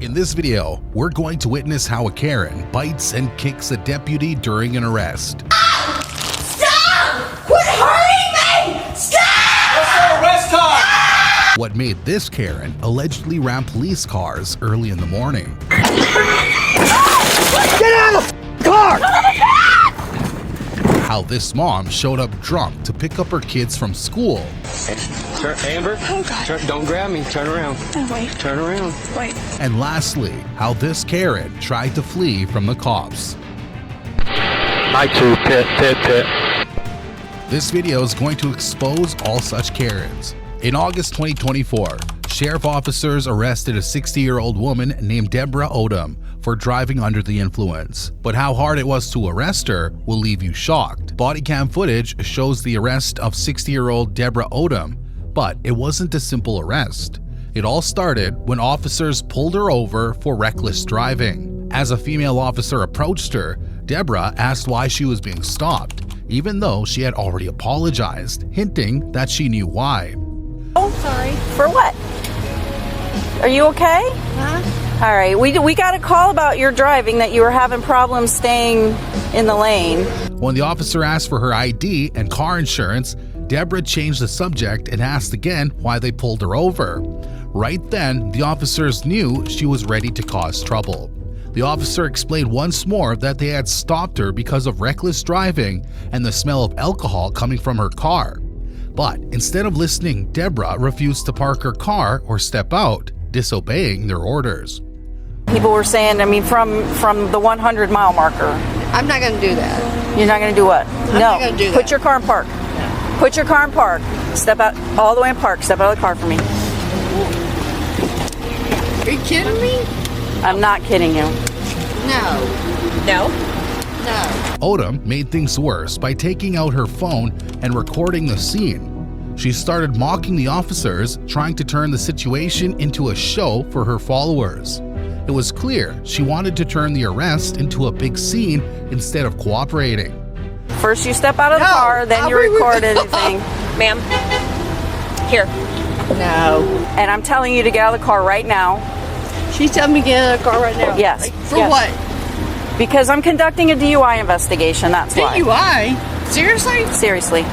In this video, we're going to witness how a Karen bites and kicks a deputy during an arrest. Stop! Quit hurting me! Stop! What's the arrest time? What made this Karen allegedly ram police cars early in the morning. Get out of the car! How this mom showed up drunk to pick up her kids from school. Amber, don't grab me. Turn around. Oh, wait. Turn around. Wait. And lastly, how this Karen tried to flee from the cops. I too, pit. This video is going to expose all such Karens. In August 2024, sheriff officers arrested a 60-year-old woman named Deborah Odom for driving under the influence. But how hard it was to arrest her will leave you shocked. Body cam footage shows the arrest of 60-year-old Deborah Odom, but it wasn't a simple arrest. It all started when officers pulled her over for reckless driving. As a female officer approached her, Deborah asked why she was being stopped, even though she had already apologized, hinting that she knew why. Oh, sorry. For what? Are you okay? Huh? All right, we got a call about your driving, that you were having problems staying in the lane. When the officer asked for her ID and car insurance, Deborah changed the subject and asked again why they pulled her over. Right then, the officers knew she was ready to cause trouble. The officer explained once more that they had stopped her because of reckless driving and the smell of alcohol coming from her car. But instead of listening, Deborah refused to park her car or step out, disobeying their orders. People were saying, from the 100-mile marker. I'm not going to do that. You're not going to do what? I'm not gonna do that. Put your car in park. Put your car in park. Step out all the way in park. Step out of the car for me. Are you kidding me? I'm not kidding you. No. Odom made things worse by taking out her phone and recording the scene. She started mocking the officers, trying to turn the situation into a show for her followers. It was clear she wanted to turn the arrest into a big scene instead of cooperating. First you step out of the car, then you record anything. Ma'am, here. No. And I'm telling you to get out of the car right now. She's telling me to get out of the car right now. Yes. For yes. what? Because I'm conducting a DUI investigation, that's why. DUI? Seriously? Seriously.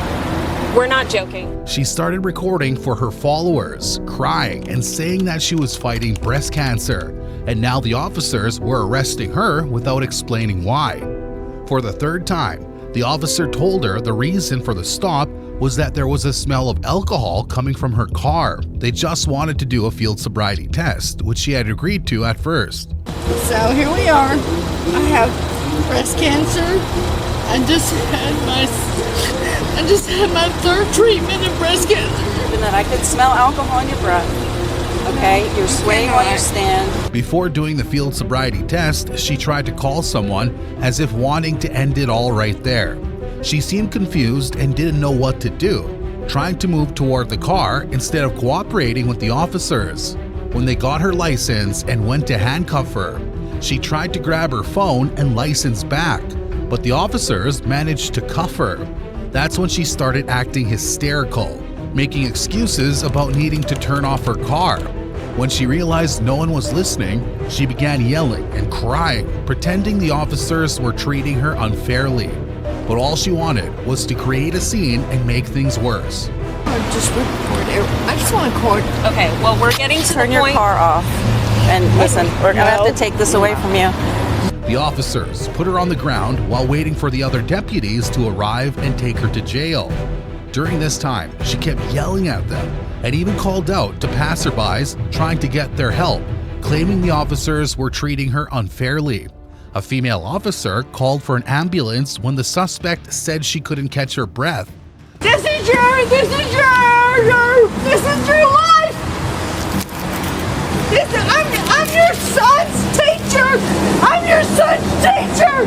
We're not joking. She started recording for her followers, crying and saying that she was fighting breast cancer, and now the officers were arresting her without explaining why. For the third time, the officer told her the reason for the stop was that there was a smell of alcohol coming from her car. They just wanted to do a field sobriety test, which she had agreed to at first. So here we are. I have breast cancer. I just had my third treatment of breast cancer. And then I could smell alcohol in your breath. Okay, you're swaying while you stand. Before doing the field sobriety test, she tried to call someone as if wanting to end it all right there. She seemed confused and didn't know what to do, trying to move toward the car instead of cooperating with the officers. When they got her license and went to handcuff her, she tried to grab her phone and license back, but the officers managed to cuff her. That's when she started acting hysterical, making excuses about needing to turn off her car. When she realized no one was listening, she began yelling and crying, pretending the officers were treating her unfairly. But all she wanted was to create a scene and make things worse. I just want to record. Okay, well, we're getting to Turn the your point. car off. And listen, we're going to have to take this away from you. The officers put her on the ground while waiting for the other deputies to arrive and take her to jail. During this time, she kept yelling at them and even called out to passerbys trying to get their help, claiming the officers were treating her unfairly. A female officer called for an ambulance when the suspect said she couldn't catch her breath. This is your life. I'm your son's teacher. I'm your son's teacher.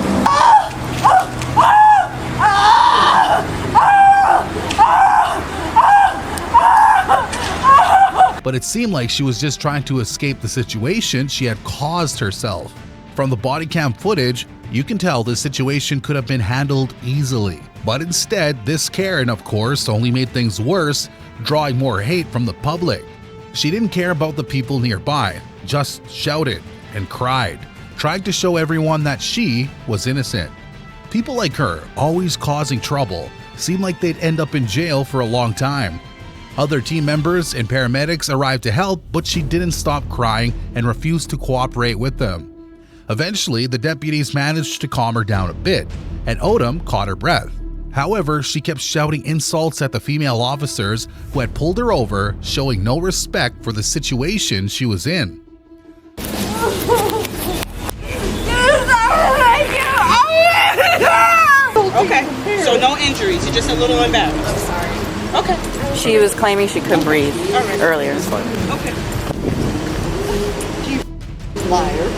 But it seemed like she was just trying to escape the situation she had caused herself. From the body cam footage, you can tell this situation could have been handled easily. But instead, this Karen, of course, only made things worse, drawing more hate from the public. She didn't care about the people nearby, just shouted, and cried, trying to show everyone that she was innocent. People like her, always causing trouble, seemed like they'd end up in jail for a long time. Other team members and paramedics arrived to help, but she didn't stop crying and refused to cooperate with them. Eventually, the deputies managed to calm her down a bit, and Odom caught her breath. However, she kept shouting insults at the female officers who had pulled her over, showing no respect for the situation she was in. Okay, so no injuries, you're just a little embarrassed. I'm sorry. Okay. She was claiming she couldn't breathe earlier. Okay. Liar.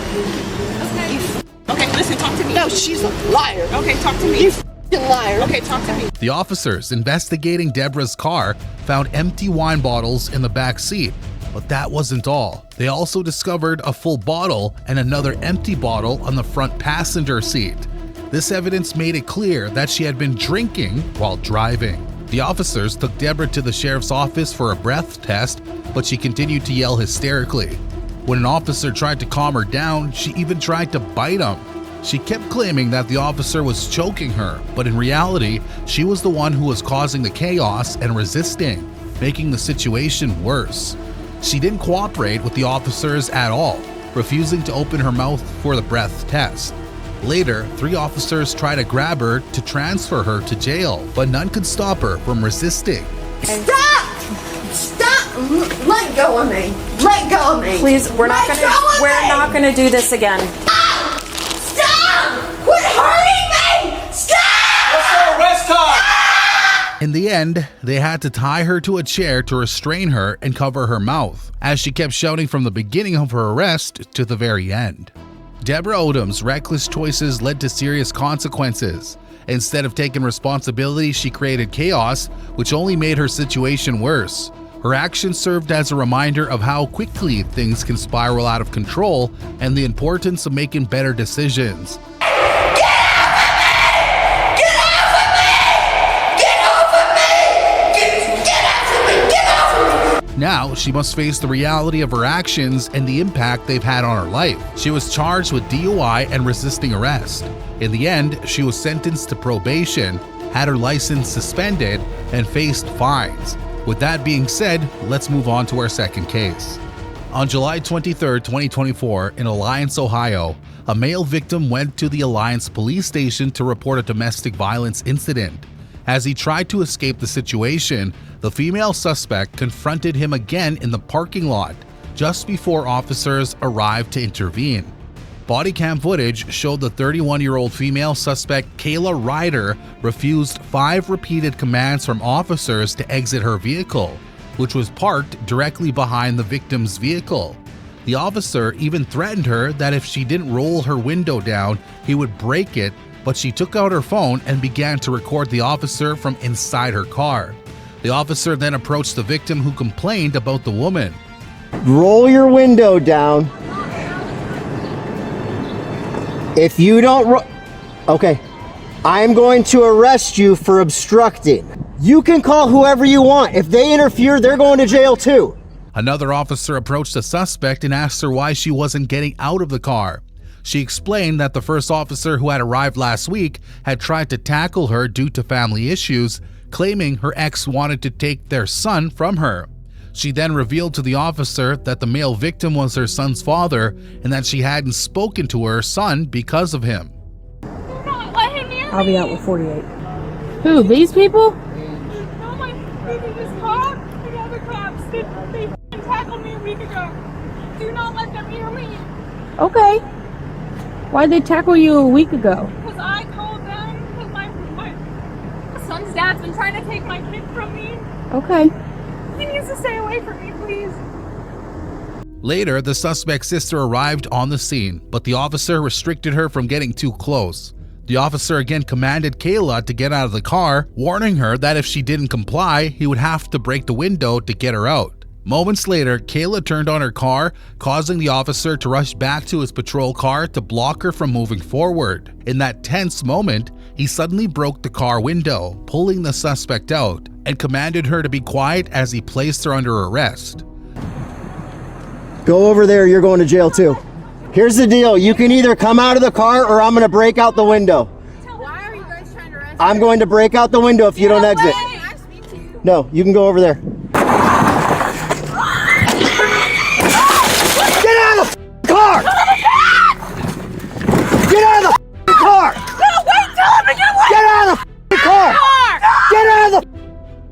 Okay, listen, talk to me. No, she's a liar. Okay, talk to me. You f***ing liar. Okay, talk to me. The officers investigating Deborah's car found empty wine bottles in the back seat, but that wasn't all. They also discovered a full bottle and another empty bottle on the front passenger seat. This evidence made it clear that she had been drinking while driving. The officers took Deborah to the sheriff's office for a breath test, but she continued to yell hysterically. When an officer tried to calm her down, she even tried to bite him. She kept claiming that the officer was choking her, but in reality, she was the one who was causing the chaos and resisting, making the situation worse. She didn't cooperate with the officers at all, refusing to open her mouth for the breath test. Later, 3 officers tried to grab her to transfer her to jail, but none could stop her from resisting. Stop! Stop! Let go of me! Let go of me! Please, we're not gonna do this again. Stop! Stop! Quit hurting me! Stop! Arrest time! In the end, they had to tie her to a chair to restrain her and cover her mouth, as she kept shouting from the beginning of her arrest to the very end. Deborah Odom's reckless choices led to serious consequences. Instead of taking responsibility, she created chaos, which only made her situation worse. Her actions served as a reminder of how quickly things can spiral out of control and the importance of making better decisions. Now, she must face the reality of her actions and the impact they've had on her life. She was charged with DUI and resisting arrest. In the end, she was sentenced to probation, had her license suspended, and faced fines. With that being said, let's move on to our second case. On July 23, 2024, in Alliance, Ohio, a male victim went to the Alliance police station to report a domestic violence incident. As he tried to escape the situation, the female suspect confronted him again in the parking lot, just before officers arrived to intervene. Body cam footage showed the 31-year-old female suspect Kayla Rider refused 5 repeated commands from officers to exit her vehicle, which was parked directly behind the victim's vehicle. The officer even threatened her that if she didn't roll her window down, he would break it, but she took out her phone and began to record the officer from inside her car. The officer then approached the victim, who complained about the woman. Roll your window down. If you don't okay, I'm going to arrest you for obstructing. You can call whoever you want. If they interfere, they're going to jail too. Another officer approached the suspect and asked her why she wasn't getting out of the car. She explained that the first officer, who had arrived last week, had tried to tackle her due to family issues, claiming her ex wanted to take their son from her. She then revealed to the officer that the male victim was her son's father and that she hadn't spoken to her son because of him. I'll be out with 48. Who, these people? No, my baby was caught. The other cops, they tackled me a week ago. Do not let them hear me. Okay. Why'd they tackle you a week ago? Because I called them, because my son's dad's been trying to take my kid from me. Okay. He needs to stay away from me, please. Later, the suspect's sister arrived on the scene, but the officer restricted her from getting too close. The officer again commanded Kayla to get out of the car, warning her that if she didn't comply, he would have to break the window to get her out. Moments later, Kayla turned on her car, causing the officer to rush back to his patrol car to block her from moving forward. In that tense moment, he suddenly broke the car window, pulling the suspect out, and commanded her to be quiet as he placed her under arrest. Go over there, you're going to jail too. Here's the deal. You can either come out of the car or I'm going to break out the window. Why are you guys trying to arrest me? I'm going to break out the window if you don't exit. Ask me to. No, you can go over there. Get out of the car! Get out of the car! No, wait, tell him to get away! Get out of the car! Get out of the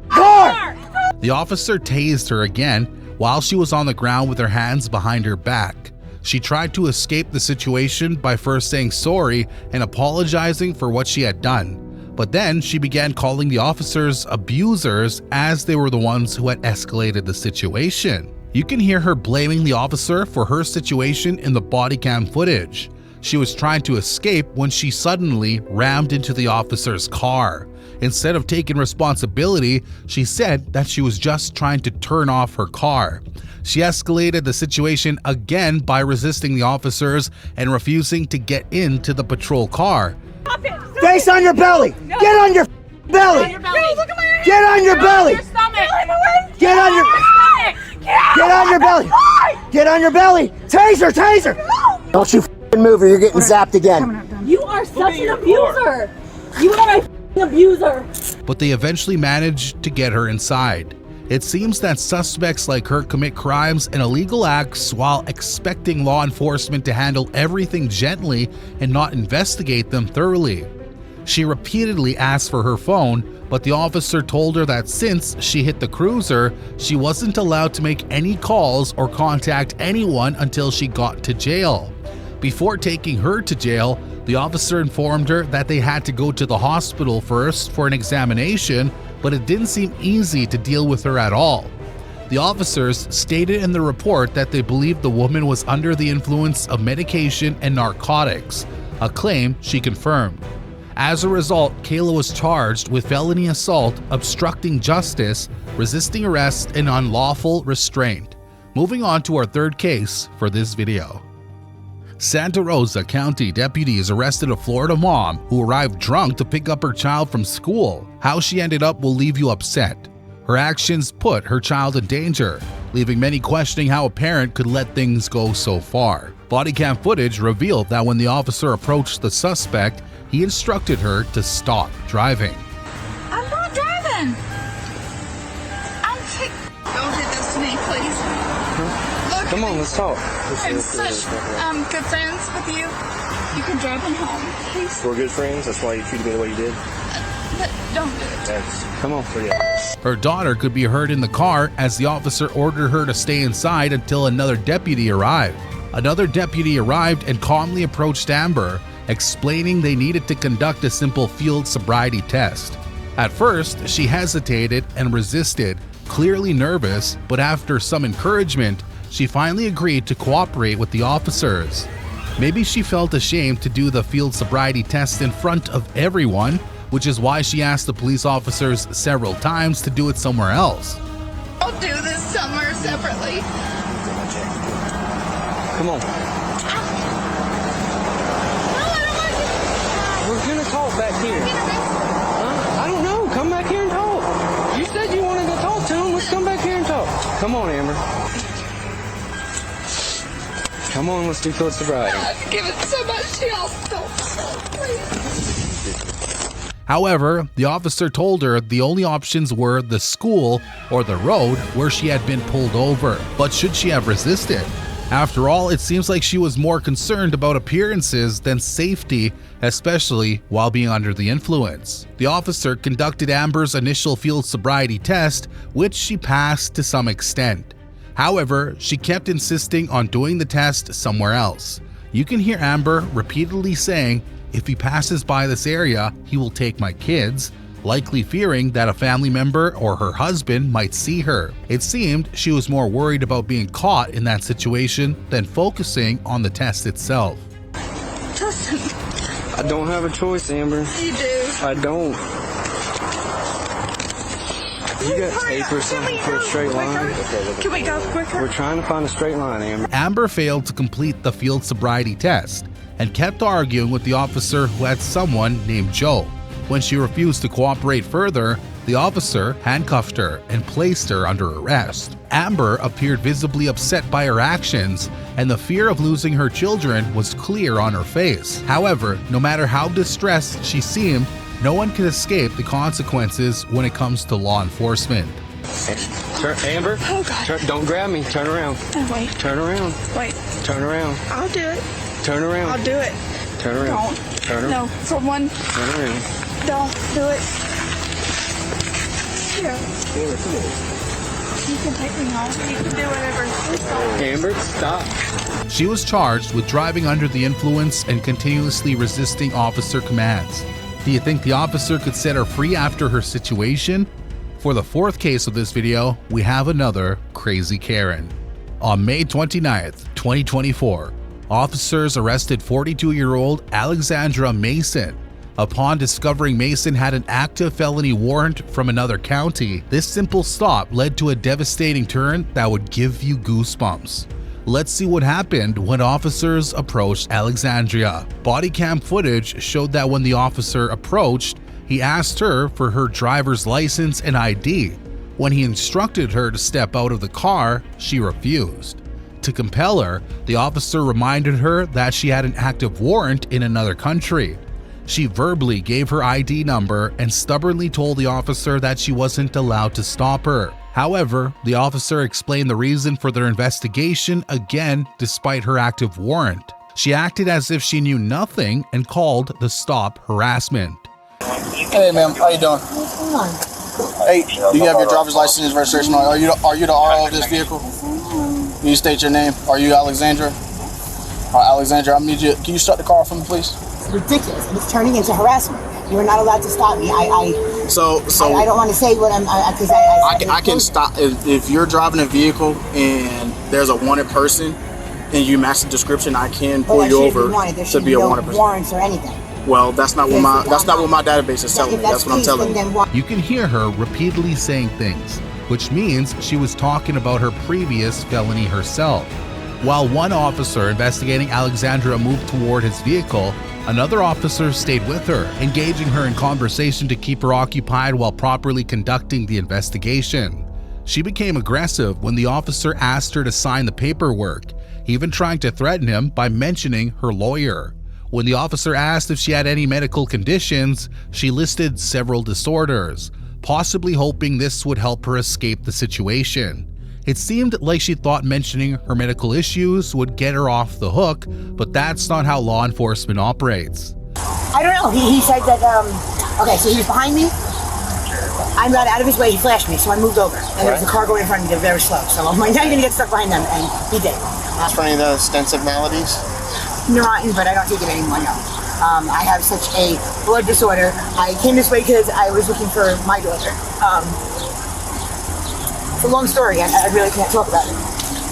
car! The officer tased her again while she was on the ground with her hands behind her back. She tried to escape the situation by first saying sorry and apologizing for what she had done. But then she began calling the officers abusers as they were the ones who had escalated the situation. You can hear her blaming the officer for her situation in the body cam footage. She was trying to escape when she suddenly rammed into the officer's car. Instead of taking responsibility, she said that she was just trying to turn off her car. She escalated the situation again by resisting the officers and refusing to get into the patrol car. Stop it! Face on your belly! No. Get on your belly! No, look at my hand! Get on your belly! Your stomach! Get on your Get on your belly! Get on your belly! Taser! Taser! Don't you move or you're getting zapped again. You are such an abuser. You are a abuser. But they eventually managed to get her inside. It seems that suspects like her commit crimes and illegal acts while expecting law enforcement to handle everything gently and not investigate them thoroughly. She repeatedly asked for her phone, but the officer told her that since she hit the cruiser, she wasn't allowed to make any calls or contact anyone until she got to jail. Before taking her to jail, the officer informed her that they had to go to the hospital first for an examination, but it didn't seem easy to deal with her at all. The officers stated in the report that they believed the woman was under the influence of medication and narcotics, a claim she confirmed. As a result, Kayla was charged with felony assault, obstructing justice, resisting arrest, and unlawful restraint. Moving on to our third case for this video. Santa Rosa County deputies arrested a Florida mom who arrived drunk to pick up her child from school. How she ended up will leave you upset. Her actions put her child in danger, leaving many questioning how a parent could let things go so far. Body cam footage revealed that when the officer approached the suspect, he instructed her to stop driving. I'm not driving! Don't do this to me, please. Look, Come on, let's talk. I'm such good friends with you. You can drive me home, please. We're good friends. That's why you treated me the way you did. But don't do it. Come on, forget it. Her daughter could be heard in the car as the officer ordered her to stay inside until another deputy arrived. Another deputy arrived and calmly approached Amber, explaining they needed to conduct a simple field sobriety test. At first, she hesitated and resisted, clearly nervous, but after some encouragement, she finally agreed to cooperate with the officers. Maybe she felt ashamed to do the field sobriety test in front of everyone, which is why she asked the police officers several times to do it somewhere else. I'll do this somewhere separately. Come on. We're gonna talk back here. I don't know. Come back here and talk. You said you wanted to talk to him. Let's come back here and talk. Come on, Amber. Come on, let's do field sobriety. I've given so much to y'all. Please. However, the officer told her the only options were the school or the road where she had been pulled over. But should she have resisted? After all, it seems like she was more concerned about appearances than safety, especially while being under the influence. The officer conducted Amber's initial field sobriety test, which she passed to some extent. However, she kept insisting on doing the test somewhere else. You can hear Amber repeatedly saying, "If he passes by this area, he will take my kids," likely fearing that a family member or her husband might see her. It seemed she was more worried about being caught in that situation than focusing on the test itself. Justin. I don't have a choice, Amber. You do. I don't. You got tape or something for a straight line? Can we go quicker? We're trying to find a straight line, Amber. Amber failed to complete the field sobriety test and kept arguing with the officer who had someone named Joe. When she refused to cooperate further, the officer handcuffed her and placed her under arrest. Amber appeared visibly upset by her actions, and the fear of losing her children was clear on her face. However, no matter how distressed she seemed, no one can escape the consequences when it comes to law enforcement. Amber, Oh, God. don't grab me. Turn around. Oh, wait. Turn around. Wait. Turn around. I'll do it. Turn around. I'll do it. Turn around. Don't. Turn around. No, for one. Turn around. Don't do it. Here. Amber, come on. You can take me home. You can do whatever. Amber, stop. She was charged with driving under the influence and continuously resisting officer commands. Do you think the officer could set her free after her situation? For the fourth case of this video, we have another crazy Karen. On May 29th, 2024, officers arrested 42-year-old Alexandria Mason. Upon discovering Mason had an active felony warrant from another county, this simple stop led to a devastating turn that would give you goosebumps. Let's see what happened when officers approached Alexandria. Body cam footage showed that when the officer approached, he asked her for her driver's license and ID. When he instructed her to step out of the car, she refused. To compel her, the officer reminded her that she had an active warrant in another country. She verbally gave her ID number and stubbornly told the officer that she wasn't allowed to stop her. However, the officer explained the reason for their investigation again despite her active warrant. She acted as if she knew nothing and called the stop harassment. Hey ma'am, how you doing? Hey, do you have your driver's license and registration? Are you the RO of this vehicle? Can you state your name? Are you Alexandra? All right, Alexandra, I need you. Can you start the car for me, please? It's ridiculous, and it's turning into harassment. You are not allowed to stop me. I don't want to say what I'm because I can stop if you're driving a vehicle and there's a wanted person and you match the description. I can pull you over to be a wanted person. Warrants or anything. Well, that's not what my database is telling me. That's what I'm telling you. You can hear her repeatedly saying things, which means she was talking about her previous felony herself. While one officer investigating Alexandria moved toward his vehicle, another officer stayed with her, engaging her in conversation to keep her occupied while properly conducting the investigation. She became aggressive when the officer asked her to sign the paperwork, even trying to threaten him by mentioning her lawyer. When the officer asked if she had any medical conditions, she listed several disorders, possibly hoping this would help her escape the situation. It seemed like she thought mentioning her medical issues would get her off the hook, but that's not how law enforcement operates. I don't know. He said that, okay, so he was behind me. I got out of his way, he flashed me, so I moved over. And there was a car going in front of me, they're very slow. So I'm like, now you're gonna get stuck behind them, and he did. For any of the extensive maladies? Neurotin, but I don't take it anymore, no. I have such a blood disorder. I came this way because I was looking for my daughter. It's a long story, I really can't talk about it.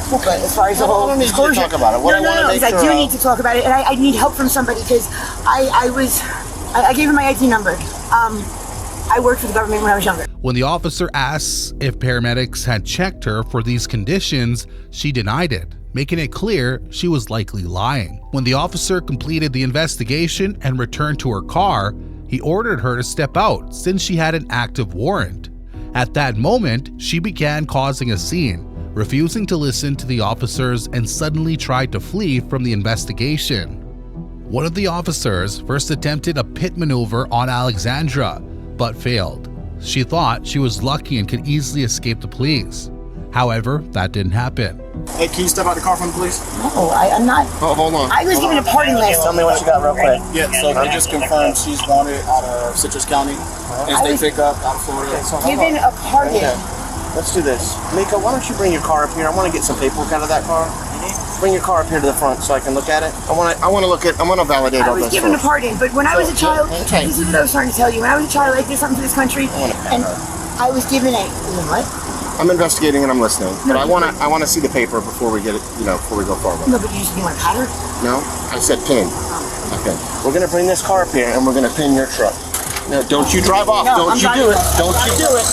But as far as the whole disclosure, talk about it. I do need to talk about it, and I need help from somebody because I gave him my ID number. I worked for the government when I was younger. When the officer asks if paramedics had checked her for these conditions, she denied it, making it clear she was likely lying. When the officer completed the investigation and returned to her car, he ordered her to step out since she had an active warrant. At that moment, she began causing a scene, refusing to listen to the officers and suddenly tried to flee from the investigation. One of the officers first attempted a pit maneuver on Alexandra, but failed. She thought she was lucky and could easily escape the police. However, that didn't happen. Hey, can you step out the car for me, please? No, I'm not. Oh, hold on. I was given a pardon last Tell me what you got real quick. Yeah, so I just confirmed she's wanted out of Citrus County. And they pick up out of Florida. Given a pardon. Okay. Let's do this. Mika, why don't you bring your car up here? I want to get some paperwork out of that car. Bring your car up here to the front so I can look at it. I want to validate all this. I was given a pardon, but when I was a child, this is what I was trying to tell you. When I was a child, I did something for this country, and I was given a what? I'm investigating and I'm listening, but I want to see the paper before we get it, before we go forward. No, but you want to pat her? No, I said pin. Okay, we're gonna bring this car up here and we're gonna pin your truck. Now, don't you drive off? No, don't you do it? Don't you do it?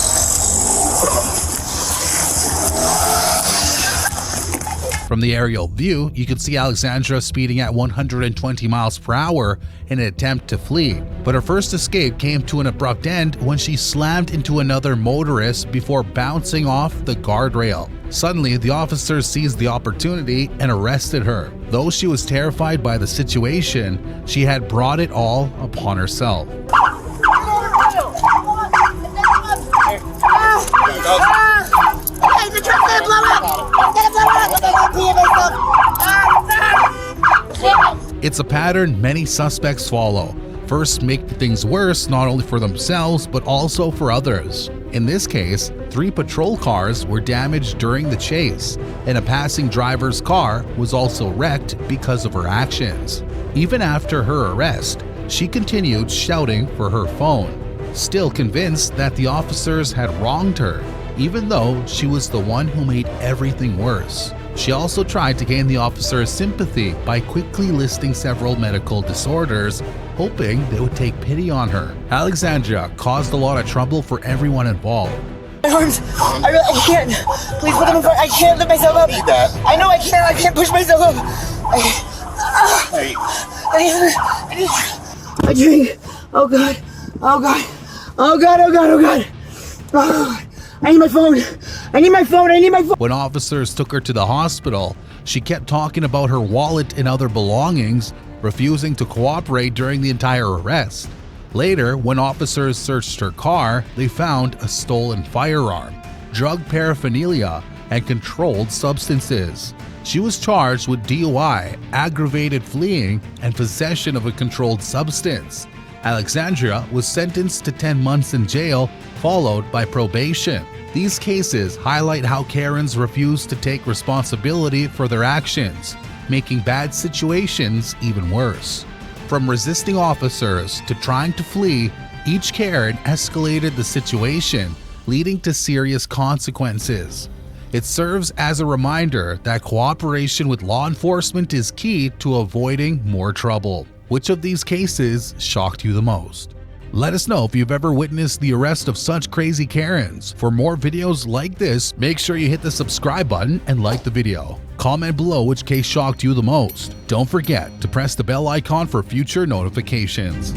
From the aerial view, you can see Alexandria speeding at 120 miles per hour in an attempt to flee. But her first escape came to an abrupt end when she slammed into another motorist before bouncing off the guardrail. Suddenly, the officers seized the opportunity and arrested her. Though she was terrified by the situation, she had brought it all upon herself. It's a pattern many suspects follow. First, make things worse not only for themselves but also for others. In this case, 3 patrol cars were damaged during the chase, and a passing driver's car was also wrecked because of her actions. Even after her arrest, she continued shouting for her phone, still convinced that the officers had wronged her, even though she was the one who made everything worse. She also tried to gain the officers' sympathy by quickly listing several medical disorders, hoping they would take pity on her. Alexandria caused a lot of trouble for everyone involved. My arms, I can't. Please put them in front. I can't lift myself up. Need that. I know I can't. I can't push myself up. I drink. Oh God. Oh God. Oh God. Oh God. Oh God. Oh, I need my phone. I need my phone. I need my phone. When officers took her to the hospital, she kept talking about her wallet and other belongings, refusing to cooperate during the entire arrest. Later, when officers searched her car, they found a stolen firearm, drug paraphernalia, and controlled substances. She was charged with DUI, aggravated fleeing, and possession of a controlled substance. Alexandria was sentenced to 10 months in jail, followed by probation. These cases highlight how Karens refuse to take responsibility for their actions, making bad situations even worse. From resisting officers to trying to flee, each Karen escalated the situation, leading to serious consequences. It serves as a reminder that cooperation with law enforcement is key to avoiding more trouble. Which of these cases shocked you the most? Let us know if you've ever witnessed the arrest of such crazy Karens. For more videos like this, make sure you hit the subscribe button and like the video. Comment below which case shocked you the most. Don't forget to press the bell icon for future notifications.